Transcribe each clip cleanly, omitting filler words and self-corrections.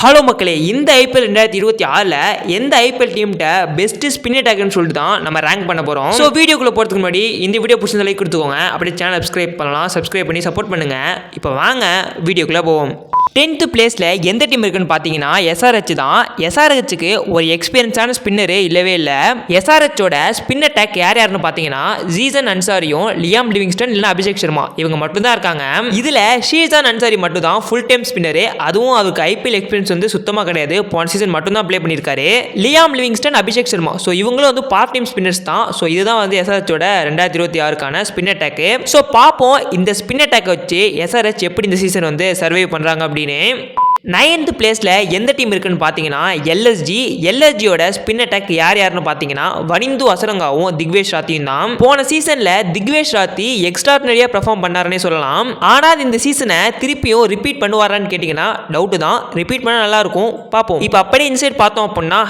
Hello மக்களே, இந்த IPL 2026ல் எந்த ஐபிஎல் டீம்கிட்ட பெஸ்ட் ஸ்பின் அட்டாக்னு சொல்லிட்டு தான் நம்ம ரேங்க் பண்ண போகிறோம். ஸோ வீடியோக்குள்ளே போகிறதுக்கு முன்னாடி இந்த வீடியோ பிடிச்ச லைக் கொடுத்துக்கோங்க. அப்படியே சேனல் சப்ஸ்கிரைப் பண்ணலாம், சப்ஸ்கிரைப் பண்ணி சப்போர்ட் பண்ணுங்கள். இப்போ வாங்க வீடியோக்குள்ளே போவோம். 10th பிளேஸில் எந்த டீம் இருக்குன்னு பார்த்தீங்கன்னா எஸ்ஆர்ஹெச் தான். எஸ்ஆர்ஹெச்சுக்கு ஒரு எக்ஸ்பீரியன்ஸான ஸ்பின்னரு இல்லவே இல்லை. எஸ்ஆர்ஹெச்சோட ஸ்பின் அட்டாக் யாருன்னு பார்த்தீங்கன்னா ஜீசன் அன்சாரியும் லியாம் லிவிங்ஸ்டன் இல்லைன்னா அபிஷேக் சர்மா இவங்க மட்டும்தான் இருக்காங்க. இதில் ஷீசான் அன்சாரி மட்டும் தான் ஃபுல் டைம் ஸ்பின்னரு. அதுவும் அதுக்கு ஐபிஎல் எக்ஸ்பீரியன்ஸ் வந்து சுத்தமாக கிடையாது. போன சீசன் மட்டும் தான் ப்ளே பண்ணியிருக்காரு. Liam Livingstone, Abhishek Sharma so இவங்களும் வந்து பார்ட் டைம் ஸ்பின்னர்ஸ் தான். ஸோ இதுதான் வந்து எஸ்ஆர்ஹெச்சோட 2026க்கான ஸ்பின் அட்டாக்கு. ஸோ பார்ப்போம் இந்த ஸ்பின் அட்டாக்கை வச்சு எஸ்ஆர்ஹெச் எப்படி இந்த சீசன் வந்து சர்வே பண்ணுறாங்க அப்படின்னு. 9th பிளேஸில் எந்த டீம் இருக்குன்னு பார்த்தீங்கன்னா எல்எஸ்ஜி. எல்எஸ்ஜியோட ஸ்பின் அட்டாக் யாருன்னு பார்த்தீங்கன்னா வனிந்து அசரங்காவும் திக்வேஷ் ராத்தியும் தான். போன சீசனில் திக்வேஷ் ராத்தி எக்ஸ்ட்ராடினரியாக பெர்ஃபார்ம் பண்ணாருன்னே சொல்லலாம். ஆனால் இந்த சீசனை திருப்பியும் ரிப்பீட் பண்ணுவாரான்னு கேட்டிங்கன்னா டவுட்டு தான். ரிப்பீட் பண்ணால் நல்லாயிருக்கும், பார்ப்போம். இப்போ அப்படியே இன்சைட் பார்த்தோம் அப்படின்னா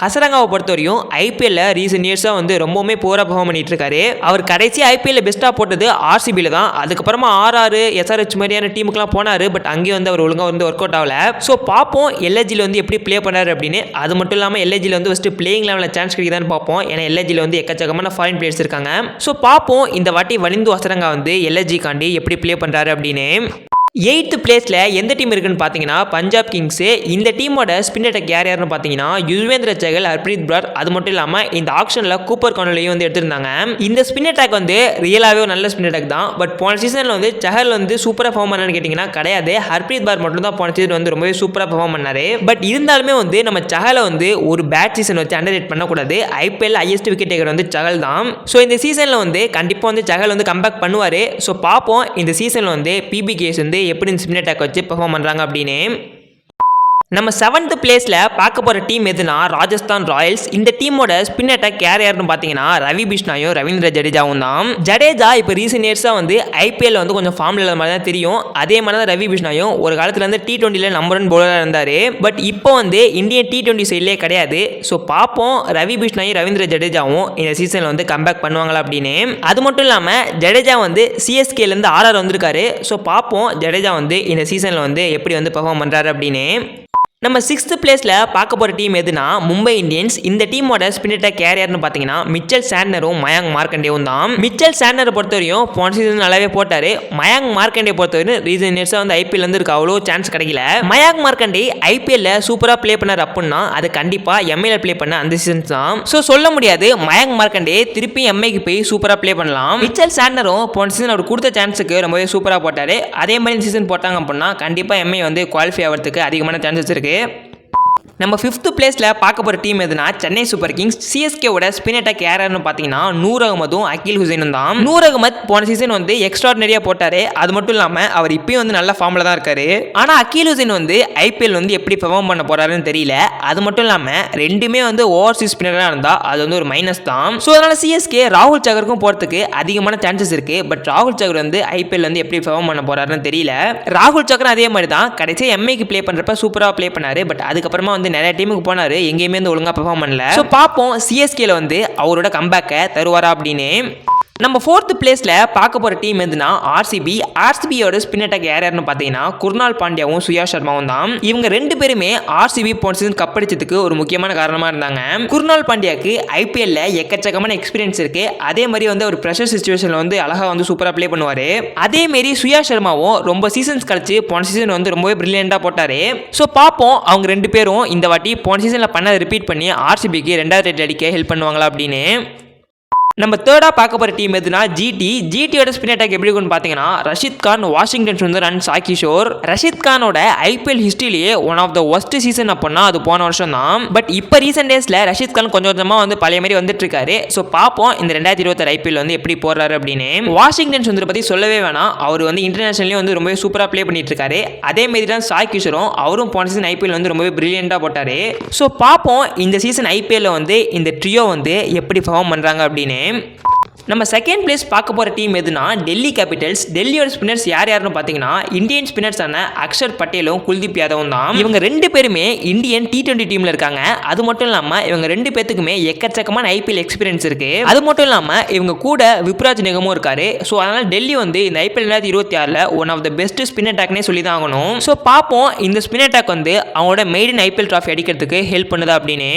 ஹசரங்காவை பொறுத்தவரையும் ஐபிஎல்ல ரீசெண்ட் இயர்ஸாக வந்து ரொம்பவுமே போராக பெர்ஃபார்ம் பண்ணிட்டு இருக்காரு. அவர் கடைசி ஐபிஎல்ல பெஸ்ட்டாக போட்டது ஆர்சிபியில் தான். அதுக்கப்புறமா ஆர்ஆர் எஸ்ஆர்ஹெச் மாதிரியான டீமுக்குலாம் போனார். பட் அங்கேயும் வந்து அவர் ஒழுங்காக வந்து ஒர்க் அவுட் ஆகல. ஸோ பார்ப்போம் எல்எஸ்ஜியில் வந்து எப்படி ப்ளே பண்ணாரு அப்படின்னு. அது மட்டும் இல்லாமல் எல்எஸ்ஜியில் வந்து ஃபஸ்ட்டு பிளேயிங் லெவலில் சான்ஸ் கிடைக்குதான்னு பார்ப்போம். ஏன்னா எல்எஸ்ஜியில் வந்து எக்கச்சக்கமான ஃபாரின் பிளேயர்ஸ் இருக்காங்க. ஸோ பார்ப்போம் இந்த வாட்டி வனிந்து அசரங்கா வந்து எல்எஸ்ஜி காண்டி எப்படி ப்ளே பண்ணுறாரு அப்படின்னு. 8th பிளேஸில் எந்த டீம் இருக்குன்னு பார்த்தீங்கன்னா பஞ்சாப் கிங்ஸு. இந்த டீமோட ஸ்பின் அட்டாக் யாருன்னு பார்த்தீங்கன்னா யுஸ்வேந்திர சஹல், ஹர்ப்ரீத் பிரார். அது மட்டும் இல்லாமல் இந்த ஆக்ஷனில் கூப்பர் கார்னலையும் வந்து எடுத்திருந்தாங்க. இந்த ஸ்பின் அட்டாக் வந்து ரியலாகவே ஒரு நல்ல ஸ்பின் அட்டாக் தான். பட் போன சீசனில் வந்து சஹல் வந்து சூப்பராக பெர்ஃபார்ம் பண்ணான்னு கேட்டிங்கன்னா கிடையாது. ஹர்ப்ரீத் பிரார் மட்டும் தான் போன சீசன் வந்து ரொம்பவே சூப்பராக பெர்ஃபார்ம் பண்ணார். பட் இருந்தாலுமே வந்து நம்ம சஹலை வந்து ஒரு பேட் சீசன் வச்சு அண்டர் ரேட் பண்ணக்கூடாது. ஐபிஎல் ஹையஸ்ட் விக்கெட் டேக்கர் வந்து சஹல் தான். ஸோ இந்த சீசனில் வந்து கண்டிப்பாக வந்து சஹல் வந்து கம்பேக் பண்ணுவார். ஸோ பார்ப்போம் இந்த சீசனில் வந்து பிபிகேஸ் வந்து எப்படி ஸ்பின் அட்டாக் வச்சு பெர்ஃபார்ம் பண்ணுறாங்க அப்படின்னு. நம்ம 7th பிளேஸில் பார்க்க போகிற டீம் எதுனா ராஜஸ்தான் ராயல்ஸ். இந்த டீமோட ஸ்பின் அட்டாக் யாருன்னு பார்த்தீங்கன்னா ரவி பிஷ்னாயும் ரவீந்திர ஜடேஜாவும் தான். ஜடேஜா இப்போ ரீசெண்ட் இயர்ஸாக வந்து ஐபிஎல் வந்து கொஞ்சம் ஃபார்மில் இல்லாத மாதிரி தான் தெரியும். அதே மாதிரி தான் ரவி பிஷ்னாயும் ஒரு காலத்தில் வந்து T20ல நம்பர் 1 பவுலராக இருந்தார். பட் இப்போ வந்து இந்தியன் T20 சைட்லேயே கிடையாது. ஸோ பார்ப்போம் ரவி பிஷ்னாயும் ரவீந்திர ஜடேஜாவும் இந்த சீசனில் வந்து கம்பேக் பண்ணுவாங்களா அப்படின்னு. அது மட்டும் இல்லாமல் ஜடேஜா வந்து சிஎஸ்கேலேருந்து ஆர்ஆர் வந்திருக்காரு. ஸோ பார்ப்போம் ஜடேஜா வந்து இந்த சீசனில் வந்து எப்படி வந்து பெர்ஃபார்ம் பண்ணுறாரு அப்படின்னு. நம்ம 6th பிளேஸில் பார்க்க போகிற டீம் எதுனா மும்பை இந்தியன்ஸ். இந்த டீமோட ஸ்பின் அட்டாக் யாருன்னு பார்த்தீங்கன்னா மிச்சல் சாண்ட்னரும் மயாங்க் மார்க்கண்டேவும் தான். மிச்சல் சாண்ட்னரை பொறுத்தவரையும் போன சீசன் நல்லாவே போட்டார். மயாங்க் மார்க்கண்டே பொறுத்தவரையும் ரீசன் இயர்ஸாக வந்து ஐபிஎல் வந்து இருக்கு அவ்வளோ சான்ஸ் கிடைக்கல. மயாங்க் மார்க்கண்டே ஐபிஎல்ல சூப்பராக ப்ளே பண்ணார் அப்படின்னா அது கண்டிப்பாக எம்ஐல ப்ளே பண்ண அந்த சீசன்ஸ் தான். ஸோ சொல்ல முடியாது மயாங்க் மார்க்கண்டே திருப்பி எம்ஐக்கு போய் சூப்பராக ப்ளே பண்ணலாம். மிச்சல் சாண்ட்னரும் போன சீசன் அவர் கொடுத்த சான்ஸுக்கு ரொம்பவே சூப்பராக போட்டார். அதே மாதிரி சீசன் போட்டாங்க அப்படின்னா கண்டிப்பாக எம்ஐ வந்து குவாலிஃபை ஆகிறதுக்கு அதிகமான சான்சஸ் இருக்குது. நம்ம 5th பிளேஸில் பார்க்க போகிற டீம் எதுனா சென்னை சூப்பர் கிங்ஸ். சிஎஸ்கேவோட ஸ்பின் அட்டாக் யாருன்னு பார்த்தீங்கன்னா நூர் அகமதும் அகில் ஹுசைனும் தான். நூர் அகமத் போன சீசன் வந்து எக்ஸ்ட்ராடினரியாக போட்டார். அது மட்டும் இல்லாமல் அவர் இப்பயும் வந்து நல்ல ஃபார்மில் தான் இருக்காரு. ஆனால் அகில் ஹுசைன் வந்து ஐபிஎல் வந்து எப்படி பெர்ஃபார்ம் பண்ண போகிறாருன்னு தெரியல. அது மட்டும் இல்லாமல் ரெண்டுமே வந்து ஓவர்சீஸ் ஸ்பின்னராக இருந்தால் அது வந்து ஒரு மைனஸ் தான். ஸோ அதனால் சிஎஸ்கே ராகுல் சகருக்கும் போகிறதுக்கு அதிகமான சான்சஸ் இருக்குது. பட் ராகுல் சகர் வந்து ஐபிஎல் வந்து எப்படி பெர்ஃபார்ம் பண்ண போகிறாருன்னு தெரியல. ராகுல் சகர் அதே மாதிரி தான் கடைசியாக எம்ஐக்கு ப்ளே பண்ணுறப்ப சூப்பராக ப்ளே பண்ணார். பட் அதுக்கப்புறமா வந்து நிறைய டீமுக்கு போனார், எங்கேயுமே வந்து ஒழுங்காக பெர்ஃபார்ம் பண்ணல. ஸோ பார்ப்போம் சிஎஸ்கேல வந்து அவரோட கம்பேக்கை தருவாரா அப்படின்னு. நம்ம 4th பிளேஸில் பார்க்க போகிற டீம் எதுனா ஆர்சிபி. ஆர்சிபியோட ஸ்பின் அட்டாக் யாருன்னு பார்த்தீங்கன்னா குர்னால் பாண்டியாவும் சுயா சர்மாவும் தான். இவங்க ரெண்டு பேருமே ஆர்சிபி போன சீசன் கப் அடிச்சதுக்கு ஒரு முக்கியமான காரணமாக இருந்தாங்க. குர்னால் பாண்டியாக்கு ஐபிஎல்ல எக்கச்சக்கமான எக்ஸ்பீரியன்ஸ் இருக்கு. அதே மாதிரி வந்து ஒரு ப்ரெஷர் சிச்சுவேஷனில் வந்து அழகாக வந்து சூப்பராக ப்ளே பண்ணுவார். அதே மாரி சுயா சர்மாவும் ரொம்ப சீசன்ஸ் கழிச்சு போன சீசன் வந்து ரொம்பவே பிரில்லியண்டாக போட்டார். ஸோ பார்ப்போம் அவங்க ரெண்டு பேரும் இந்த வாட்டி போன சீசனில் பண்ணதை ரிப்பீட் பண்ணி ஆர்சிபிக்கு 2வது ரேட் அடிக்க ஹெல்ப் பண்ணுவாங்களா அப்படின்னு. நம்ம 3rd பார்க்க போகிற டீம் எதுனா ஜிடியோட ஸ்பின் அட்டாக் எப்படி இருக்குன்னு பார்த்தீங்கன்னா ரஷித் கான், வாஷிங்டன் சுந்தர் அண்ட் சாய் கிஷோர். ரஷித் கானோட ஐபிஎல் ஹிஸ்ட்ரியிலேயே one of the worst season அப்படின்னா அது போன வருஷம் தான். பட் இப்போ ரீசெண்ட் டேஸில் ரஷித் கான் கொஞ்சம் கொஞ்சமாக வந்து பழைய மாதிரி வந்துட்டு இருக்காரு. ஸோ பார்ப்போம் இந்த 2026 ஐபிஎல் வந்து எப்படி போடுறாரு அப்படின்னு. வாஷிங்டன் சுந்தர் பற்றி சொல்லவே வேணாம், அவர் வந்து இன்டர்நேஷனலையும் வந்து ரொம்பவே சூப்பராக ப்ளே பண்ணிட்டு இருக்காரு. அதே மாதிரி தான் சாய் கிஷோரும், அவரும் போன சீசன் ஐபிஎல் வந்து ரொம்பவே பிரில்லியண்டாக போட்டார். ஸோ பார்ப்போம் இந்த சீசன் ஐபிஎல்ல வந்து இந்த ட்ரியோ வந்து எப்படி பெர்ஃபார்ம் பண்ணுறாங்க அப்படின்னு. நம்ம செகண்ட் பிளேஸ் பார்க்க போகிற டீம் எதுனா டெல்லி கேபிட்டல்ஸ். டெல்லியோட ஸ்பின்னர்ஸ் யார் யாருன்னு பார்த்தீங்கன்னா இந்தியன் ஸ்பின்னர்ஸான அக்ஷர் பட்டேலும் குல்தீப் யாதவும் தான். இவங்க 2 பேருமே இந்தியன் T20 டீமில் இருக்காங்க. அது மட்டும் இல்லாமல் இவங்க 2 பேத்துக்குமே எக்கச்சக்கமான IPL எக்ஸ்பீரியன்ஸ் இருக்கு. அது மட்டும் இல்லாமல் இவங்க கூட விப்ராஜ் நிகமும் இருக்காரு. ஸோ அதனால டெல்லி வந்து இந்த IPL 2026 one of the best spin அட்டாக்னே சொல்லி தான் ஆகணும். ஸோ பார்ப்போம் இந்த ஸ்பின் அட்டாக் வந்து அவங்களோட மெய்டன் IPL ட்ராஃபி அடிக்கிறதுக்கு ஹெல்ப் பண்ணுதா அப்படின்னு.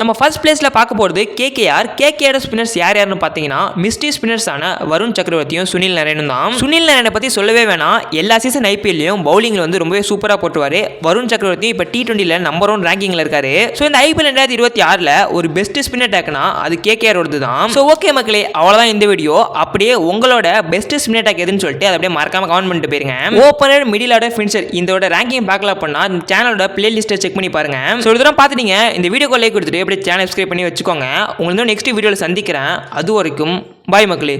நம்ம ஃபர்ஸ்ட் பிளேஸில் பார்க்க போகிறது கேகேஆர் ஸ்பின்னர்ஸ் யார் யாருன்னு பார்த்தீங்கன்னா மிஸ்ட்ரி ஸ்பின்னர்ஸான வருண் சக்கரவர்த்தியும் சுனில் நரேனும் தான். சுனில் நரேனை பற்றி சொல்லவே வேணாம், எல்லா சீசன் IPLலையும் பவுலிங்கில் வந்து ரொம்பவே சூப்பராக போட்டுவார். வருண் சக்கரவர்த்தியும் இப்போ T20ல நம்பர் 1 ரேங்கிங்கில் இருக்காரு. ஸோ இந்த IPL 2026 ஒரு பெஸ்ட் ஸ்பின் அட்டாக்னா அது கேகேஆரோடது தான். ஸோ ஓகே மக்களே, அவ்வளோதான் இந்த வீடியோ. அப்படியே உங்களோட பெஸ்ட் ஸ்பின் அட்டாக் எதுன்னு சொல்லிட்டு அதை அப்படியே மறக்காம கமெண்ட் பண்ணிட்டு போயிருங்க. ஓப்பனர், மிடில் ஆர்டர், ஃபினிஷர் இதோட ரேங்கிங் பார்க்கலாம் பண்ணா இந்த சேனலோட பிளேலிஸ்ட்டை செக் பண்ணி பாருங்க. ஸோ இதெல்லாம் பார்த்துட்டீங்க, இந்த வீடியோக்கு லைக் கொடுத்துட்டு அப்படியே சேனல் சப்ஸ்கிரைப் பண்ணி வச்சுக்கோங்க. உங்களுக்கு நெக்ஸ்ட் வீடியோவில் சந்திக்கிறேன். அது வரைக்கும் பாய் மக்களே.